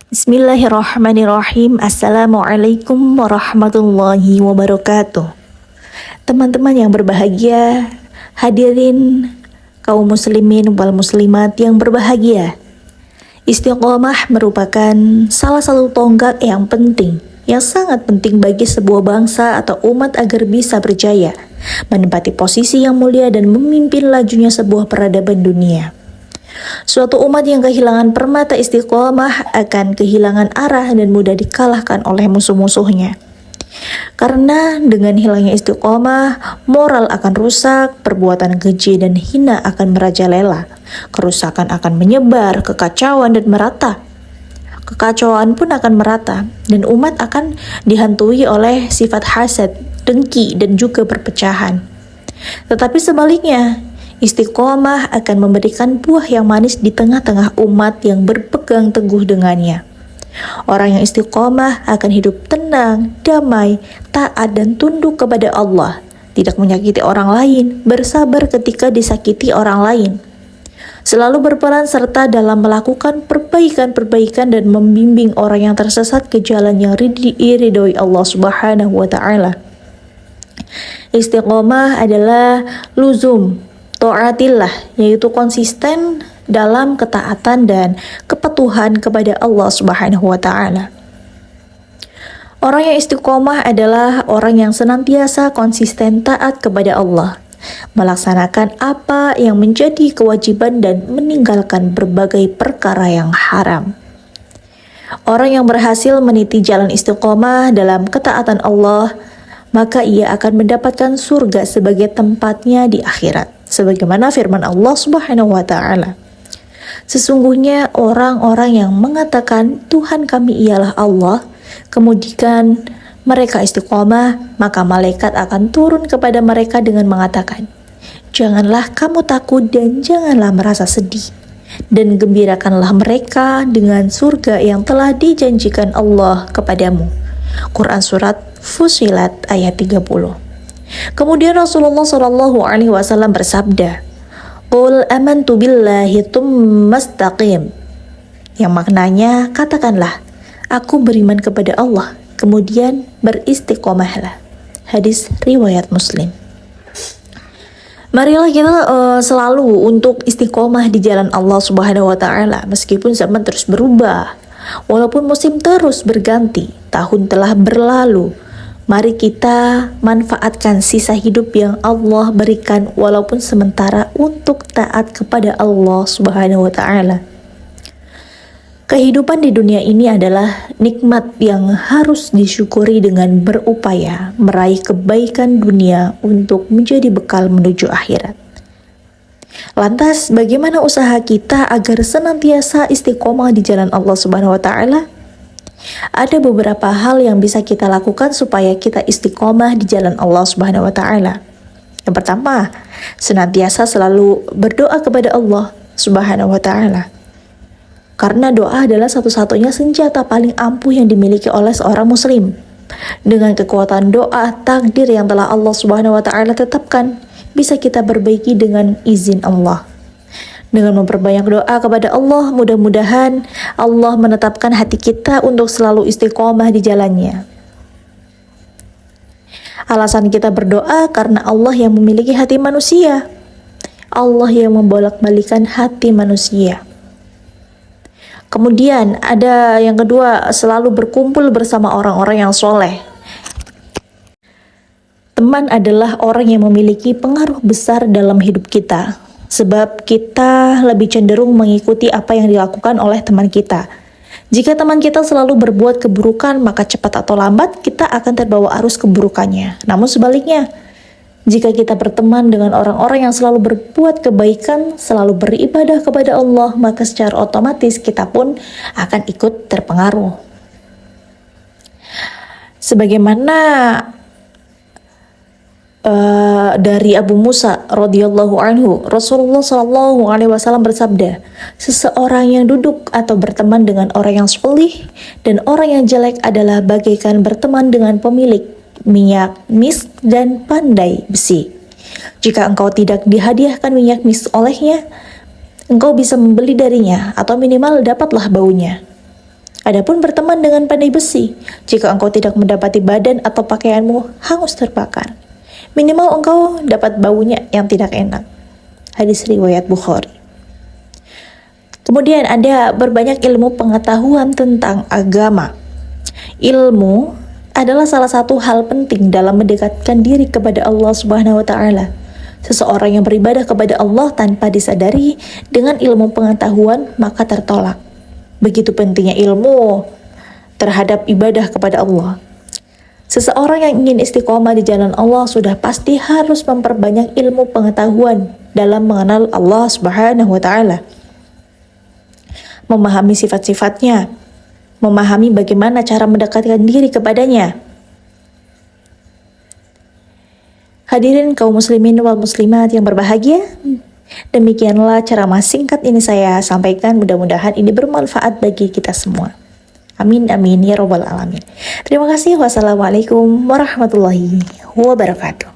Bismillahirrahmanirrahim. Assalamualaikum warahmatullahi wabarakatuh. Teman-teman yang berbahagia, hadirin kaum muslimin wal muslimat yang berbahagia. Istiqomah merupakan salah satu tonggak yang penting, yang sangat penting bagi sebuah bangsa atau umat agar bisa berjaya, menempati posisi yang mulia dan memimpin lajunya sebuah peradaban dunia. Suatu umat yang kehilangan permata istiqomah akan kehilangan arah dan mudah dikalahkan oleh musuh-musuhnya. Karena dengan hilangnya istiqomah, moral akan rusak, perbuatan keji dan hina akan merajalela, kerusakan akan menyebar, kekacauan dan merata. Kekacauan pun akan merata, dan umat akan dihantui oleh sifat hasad, dengki, dan juga perpecahan. Tetapi sebaliknya, istiqomah akan memberikan buah yang manis di tengah-tengah umat yang berpegang teguh dengannya. Orang yang istiqomah akan hidup tenang, damai, taat dan tunduk kepada Allah, tidak menyakiti orang lain, bersabar ketika disakiti orang lain, selalu berperan serta dalam melakukan perbaikan-perbaikan dan membimbing orang yang tersesat ke jalan yang diridhoi Allah Subhanahu wa Ta'ala. Istiqomah adalah luzum ta'atillah, yaitu konsisten dalam ketaatan dan kepatuhan kepada Allah Subhanahu wa Ta'ala. Orang yang istiqomah adalah orang yang senantiasa konsisten taat kepada Allah, melaksanakan apa yang menjadi kewajiban dan meninggalkan berbagai perkara yang haram. Orang yang berhasil meniti jalan istiqomah dalam ketaatan Allah, maka ia akan mendapatkan surga sebagai tempatnya di akhirat. Sebagaimana firman Allah Subhanahu wa Ta'ala, sesungguhnya orang-orang yang mengatakan Tuhan kami ialah Allah, kemudian mereka istiqomah, maka malaikat akan turun kepada mereka dengan mengatakan, janganlah kamu takut dan janganlah merasa sedih, dan gembirakanlah mereka dengan surga yang telah dijanjikan Allah kepadamu. Quran Surat Fussilat ayat 30. Kemudian Rasulullah SAW bersabda, Qul amantu billahi tsumma istaqim, yang maknanya katakanlah, aku beriman kepada Allah, kemudian beristiqomahlah. Hadis riwayat Muslim. Marilah kita selalu untuk istiqomah di jalan Allah Subhanahu wa Ta'ala, meskipun zaman terus berubah, walaupun musim terus berganti, tahun telah berlalu. Mari kita manfaatkan sisa hidup yang Allah berikan walaupun sementara untuk taat kepada Allah Subhanahu wa Ta'ala. Kehidupan di dunia ini adalah nikmat yang harus disyukuri dengan berupaya meraih kebaikan dunia untuk menjadi bekal menuju akhirat. Lantas, bagaimana usaha kita agar senantiasa istiqomah di jalan Allah Subhanahu wa Ta'ala? Ada beberapa hal yang bisa kita lakukan supaya kita istiqomah di jalan Allah Subhanahu wa Ta'ala. Yang pertama, senantiasa selalu berdoa kepada Allah Subhanahu wa Ta'ala. Karena doa adalah satu-satunya senjata paling ampuh yang dimiliki oleh seorang muslim. Dengan kekuatan doa, takdir yang telah Allah Subhanahu wa Ta'ala tetapkan bisa kita perbaiki dengan izin Allah. Dengan memperbanyak doa kepada Allah, mudah-mudahan Allah menetapkan hati kita untuk selalu istiqomah di jalannya. Alasan kita berdoa karena Allah yang memiliki hati manusia. Allah yang membolak-balikan hati manusia. Kemudian ada yang kedua, selalu berkumpul bersama orang-orang yang soleh. Teman adalah orang yang memiliki pengaruh besar dalam hidup kita. Sebab kita lebih cenderung mengikuti apa yang dilakukan oleh teman kita. Jika teman kita selalu berbuat keburukan, maka cepat atau lambat kita akan terbawa arus keburukannya. Namun sebaliknya, jika kita berteman dengan orang-orang yang selalu berbuat kebaikan, selalu beribadah kepada Allah, maka secara otomatis kita pun akan ikut terpengaruh. Sebagaimana dari Abu Musa radhiyallahu anhu, Rasulullah sallallahu alaihi wasallam bersabda, seseorang yang duduk atau berteman dengan orang yang solih dan orang yang jelek adalah bagaikan berteman dengan pemilik minyak misk dan pandai besi. Jika engkau tidak dihadiahkan minyak misk olehnya, engkau bisa membeli darinya atau minimal dapatlah baunya. Adapun berteman dengan pandai besi, jika engkau tidak mendapati badan atau pakaianmu hangus terbakar, minimal engkau dapat baunya yang tidak enak. Hadis riwayat Bukhari. Kemudian ada berbanyak ilmu pengetahuan tentang agama. Ilmu adalah salah satu hal penting dalam mendekatkan diri kepada Allah Subhanahu wa taala. Seseorang yang beribadah kepada Allah tanpa disadari dengan ilmu pengetahuan maka tertolak. Begitu pentingnya ilmu terhadap ibadah kepada Allah. Seseorang yang ingin istiqomah di jalan Allah sudah pasti harus memperbanyak ilmu pengetahuan dalam mengenal Allah Subhanahu wa taala. Memahami sifat-sifatnya, memahami bagaimana cara mendekatkan diri kepadanya. Hadirin kaum muslimin wal muslimat yang berbahagia, demikianlah ceramah singkat ini saya sampaikan, mudah-mudahan ini bermanfaat bagi kita semua. Amin amin ya robbal alamin. Terima kasih. Wassalamualaikum warahmatullahi wabarakatuh.